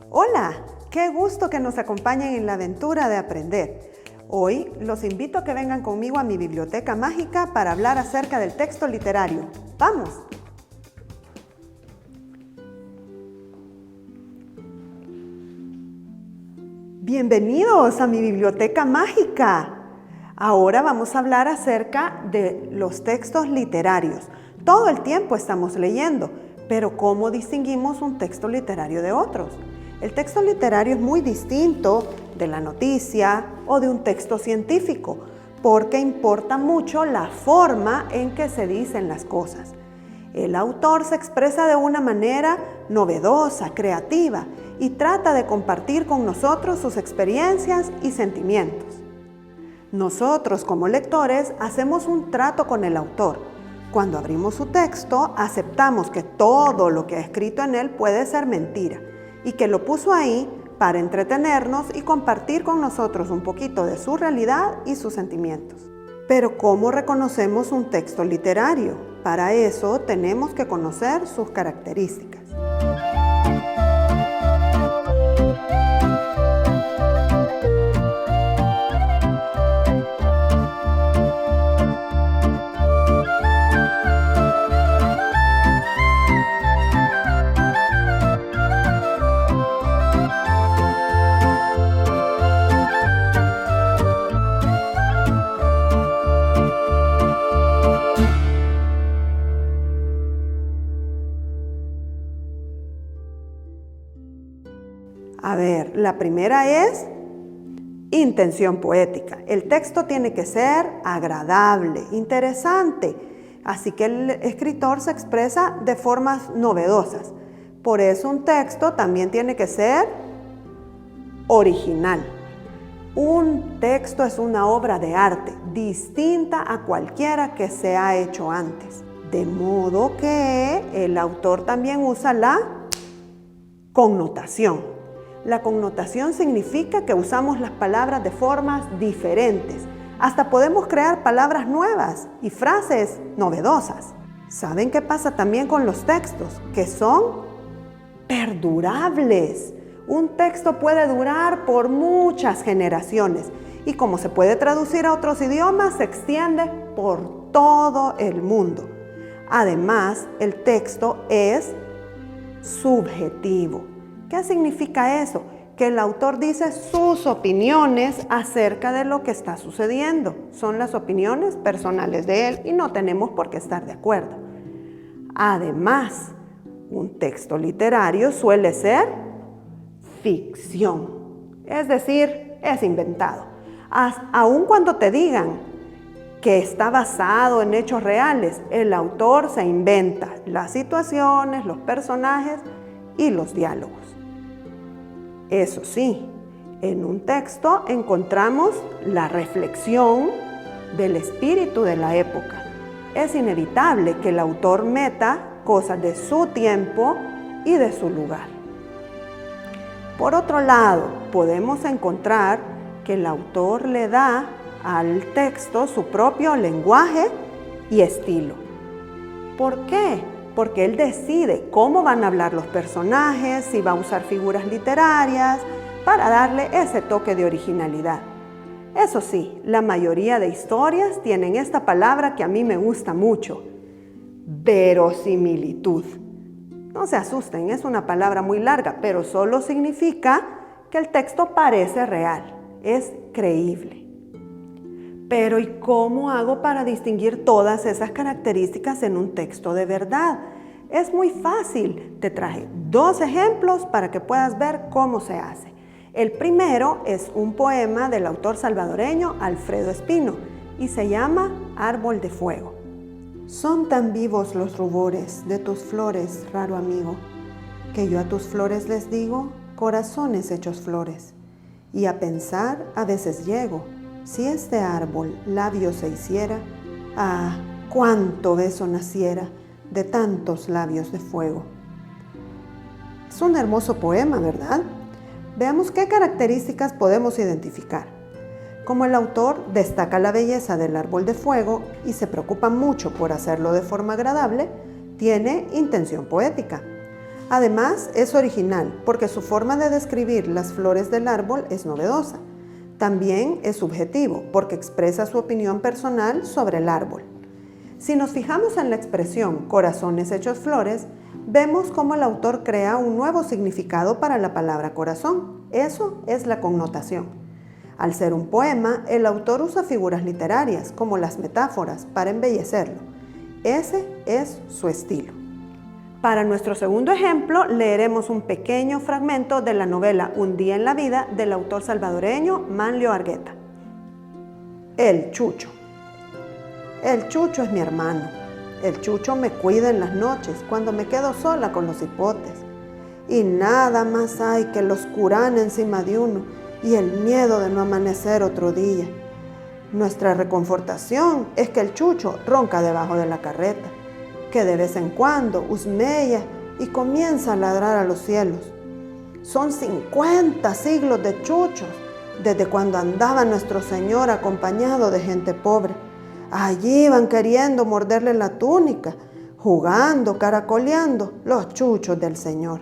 Hola, qué gusto que nos acompañen en la aventura de aprender. Hoy los invito a que vengan conmigo a mi biblioteca mágica para hablar acerca del texto literario. ¡Vamos! Bienvenidos a mi biblioteca mágica. Ahora vamos a hablar acerca de los textos literarios. Todo el tiempo estamos leyendo, pero ¿cómo distinguimos un texto literario de otros? El texto literario es muy distinto de la noticia o de un texto científico, porque importa mucho la forma en que se dicen las cosas. El autor se expresa de una manera novedosa, creativa, y trata de compartir con nosotros sus experiencias y sentimientos. Nosotros, como lectores, hacemos un trato con el autor. Cuando abrimos su texto, aceptamos que todo lo que ha escrito en él puede ser mentira y que lo puso ahí para entretenernos y compartir con nosotros un poquito de su realidad y sus sentimientos. Pero ¿cómo reconocemos un texto literario? Para eso tenemos que conocer sus características. A ver, la primera es intención poética. El texto tiene que ser agradable, interesante, así que el escritor se expresa de formas novedosas. Por eso un texto también tiene que ser original. Un texto es una obra de arte, distinta a cualquiera que se ha hecho antes. De modo que el autor también usa la connotación. La connotación significa que usamos las palabras de formas diferentes. Hasta podemos crear palabras nuevas y frases novedosas. ¿Saben qué pasa también con los textos? Que son perdurables. Un texto puede durar por muchas generaciones y como se puede traducir a otros idiomas, se extiende por todo el mundo. Además, el texto es subjetivo. ¿Qué significa eso? Que el autor dice sus opiniones acerca de lo que está sucediendo. Son las opiniones personales de él y no tenemos por qué estar de acuerdo. Además, un texto literario suele ser ficción, es decir, es inventado. Aun cuando te digan que está basado en hechos reales, el autor se inventa las situaciones, los personajes y los diálogos. Eso sí, en un texto encontramos la reflexión del espíritu de la época. Es inevitable que el autor meta cosas de su tiempo y de su lugar. Por otro lado, podemos encontrar que el autor le da al texto su propio lenguaje y estilo. ¿Por qué? Porque él decide cómo van a hablar los personajes, si va a usar figuras literarias, para darle ese toque de originalidad. Eso sí, la mayoría de historias tienen esta palabra que a mí me gusta mucho: verosimilitud. No se asusten, es una palabra muy larga, pero solo significa que el texto parece real, es creíble. Pero ¿y cómo hago para distinguir todas esas características en un texto de verdad? Es muy fácil. Te traje 2 ejemplos para que puedas ver cómo se hace. El primero es un poema del autor salvadoreño Alfredo Espino y se llama Árbol de Fuego. Son tan vivos los rubores de tus flores, raro amigo, que yo a tus flores les digo corazones hechos flores. Y a pensar a veces llego, si este árbol labios se hiciera, ¡ah, cuánto beso naciera de tantos labios de fuego! Es un hermoso poema, ¿verdad? Veamos qué características podemos identificar. Como el autor destaca la belleza del árbol de fuego y se preocupa mucho por hacerlo de forma agradable, tiene intención poética. Además, es original porque su forma de describir las flores del árbol es novedosa. También es subjetivo porque expresa su opinión personal sobre el árbol. Si nos fijamos en la expresión corazones hechos flores, vemos cómo el autor crea un nuevo significado para la palabra corazón. Eso es la connotación. Al ser un poema, el autor usa figuras literarias, como las metáforas, para embellecerlo. Ese es su estilo. Para nuestro segundo ejemplo, leeremos un pequeño fragmento de la novela Un día en la vida del autor salvadoreño Manlio Argueta. El Chucho. El Chucho es mi hermano. El Chucho me cuida en las noches cuando me quedo sola con los hipotes. Y nada más hay que los curán encima de uno y el miedo de no amanecer otro día. Nuestra reconfortación es que el Chucho ronca debajo de la carreta, que de vez en cuando husmea y comienza a ladrar a los cielos. Son 50 siglos de chuchos desde cuando andaba nuestro Señor acompañado de gente pobre. Allí iban queriendo morderle la túnica, jugando, caracoleando los chuchos del Señor.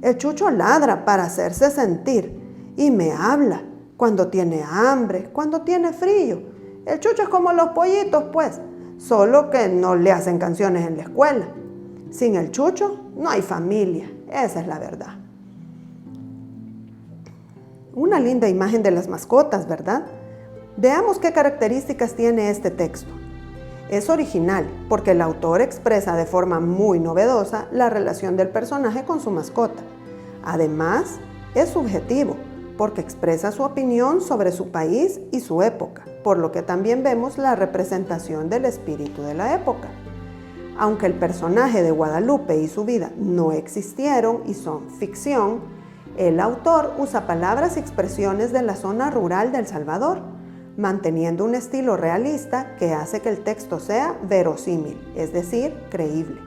El Chucho ladra para hacerse sentir y me habla cuando tiene hambre, cuando tiene frío. El Chucho es como los pollitos, pues, solo que no le hacen canciones en la escuela. Sin el Chucho no hay familia, esa es la verdad. Una linda imagen de las mascotas, ¿verdad? Veamos qué características tiene este texto. Es original porque el autor expresa de forma muy novedosa la relación del personaje con su mascota. Además, es subjetivo porque expresa su opinión sobre su país y su época, por lo que también vemos la representación del espíritu de la época. Aunque el personaje de Guadalupe y su vida no existieron y son ficción, el autor usa palabras y expresiones de la zona rural de El Salvador, manteniendo un estilo realista que hace que el texto sea verosímil, es decir, creíble.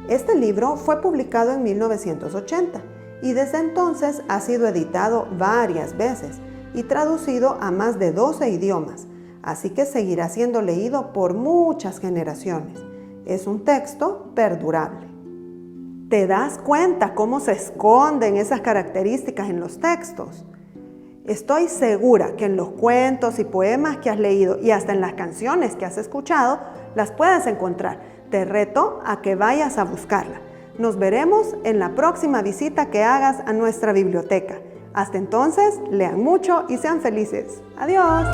Este libro fue publicado en 1980 y desde entonces ha sido editado varias veces y traducido a más de 12 idiomas, así que seguirá siendo leído por muchas generaciones. Es un texto perdurable. ¿Te das cuenta cómo se esconden esas características en los textos? Estoy segura que en los cuentos y poemas que has leído y hasta en las canciones que has escuchado, las puedes encontrar. Te reto a que vayas a buscarla. Nos veremos en la próxima visita que hagas a nuestra biblioteca. Hasta entonces, lean mucho y sean felices. ¡Adiós!